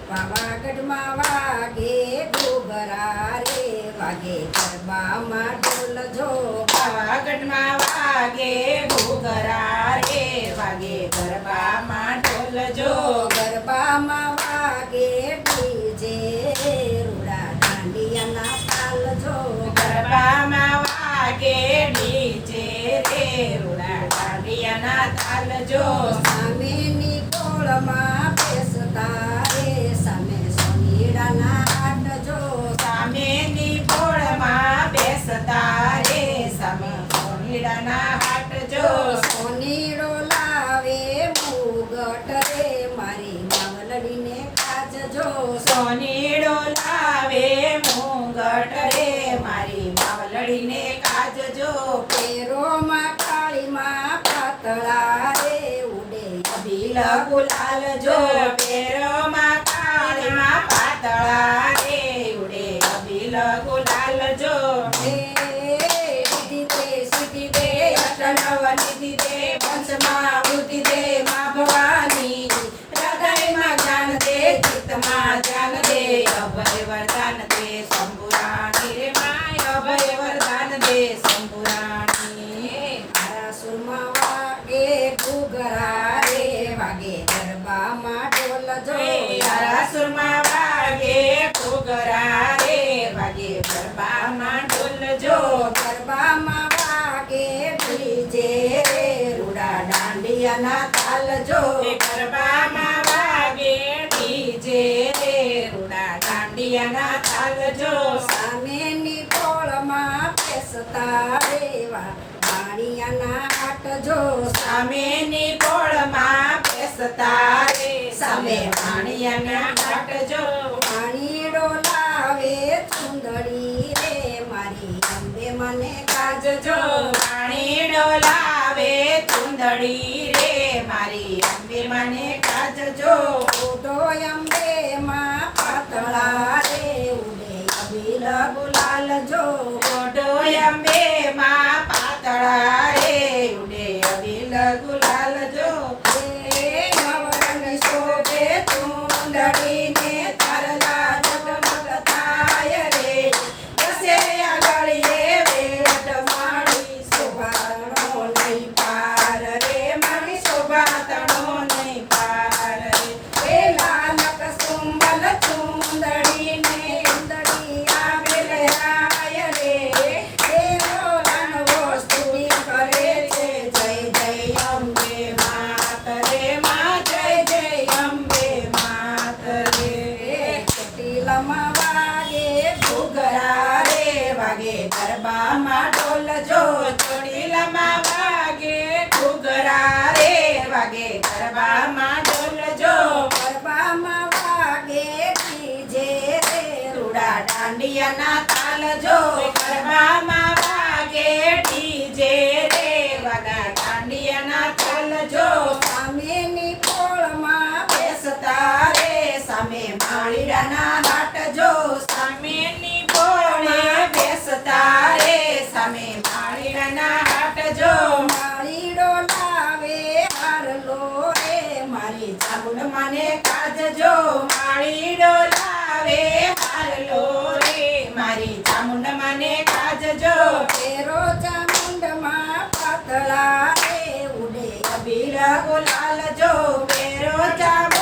પાવાગઢમાં વાગે ઘૂઘરા રે વાગે ગરબામાં ઢોલ જો પાવાગઢમાં વાગે ઘૂઘરા રે વાગે ગરબામાં ઢોલ જો ગરબામાં વાગે ડીજે રૂડા દાંડિયાના તાલ જો ગરબામાં વાગે ડીજે રે રૂડા દાંડિયાના તાલ જો સામેની ટોળમાં બેસતા રે સામે સોનીડાના હાટ જો સામેની ભોળમાં બેસતા રે સામે સોનીડાના હાટ જો સોનીડો લાવે મુગટ રે મારી માવલડીને કાજજો સોનીડો લાવે મુંગટ રે મારી માવલડીને કાજજો પેરોમાં કાળીમાં પાતળા રે ઉડે અભિલ ગુલાલ જો પેરોમાં કાળીમાં પાતળા રે ઉડે અભિલ ગુલાલ જો સીધી દે અટનવ નિધિ દે પંચમાં વૃદ્ધિ દે મા ભવાની હૃદયમાં જ્ઞાન દે ચિત્તમાં ધ્યાન દે અભય વરદાન દે શંભુરાણી રે માય અભય વરદાન દે શંભુરાણી મારા સુરમાં વાગે ઘૂઘરા રે વાગે ગરબામાં ઢોલ જો સુરમાં વાગે ઘૂઘરા રે વાગે ગરબામાં ઢોલ જો ગરબામાં વાગે ડીજે રે રૂડા દાંડિયાના તાલ જો ગરબામાં વાગે ડીજે રે રૂડા દાંડિયાના તાલ જો સામેની ટોળમાં બેસતા રેવા દાંડિયાના હાટ જો સામેની પોળમાં બેસતા રે સામે વાણિયાના ઘાટ જો પાણીડો લાવે ચુંદડી રે મારી અંબે મને કાજજો વાણીડો લાવે ચુંદડી રે મારી અંબે મને કાજજો ઉડો અંબે માં પાતળા રે ઉડે અબીલ ગુલાલ જો ઓઢો અંબે માં પાતળા રે ઉડે અબીલ ગુલાલ જો નવરંગ શોભે ચુંદડીને તારલા જગમગ થાય રે દસે આગળીએ વેટ મારી શોભાતણો નહીં પાર રે મારી શોભાતણો નહીં પાર રે એ લાલક સુંબલ ચુંદડીને ઉંદડી આવેલ રાય રે એ રોલાનો સ્તુતિ કરે છે જય જય અંબે માત રે મા જય જય અંબે માત રે ચોટીલામાં વાગે ઘૂઘરા રે વાગે ગરબામાં ઢોલ જો ચોટીલામાં વાગે ઘૂઘરા રે વાગે ગરબામાં ઢોલ જો ગરબામાં વાગે ડીજે રે રૂડા દાંડિયાના તાલ જો ગરબામાં વાગે ડીજે રે વાગા દાંડિયાના તાલ જો સામેની પોળમાં બેસતા રે સામે માળીડાના હાટ જો સામેની ભોળે બેસતા રે સામે માળીડાના હાટ જો માળીડો લાવે હારલો રે મારી ચામુંડ મને કાજજો માળીડો લાવે હારલો રે મારી ચામુંડ મને કાજજો પેરો ચામુંડમાં પાતળા રે ઉડે અબીર ગુલાલ જો પેરો ચામુંડ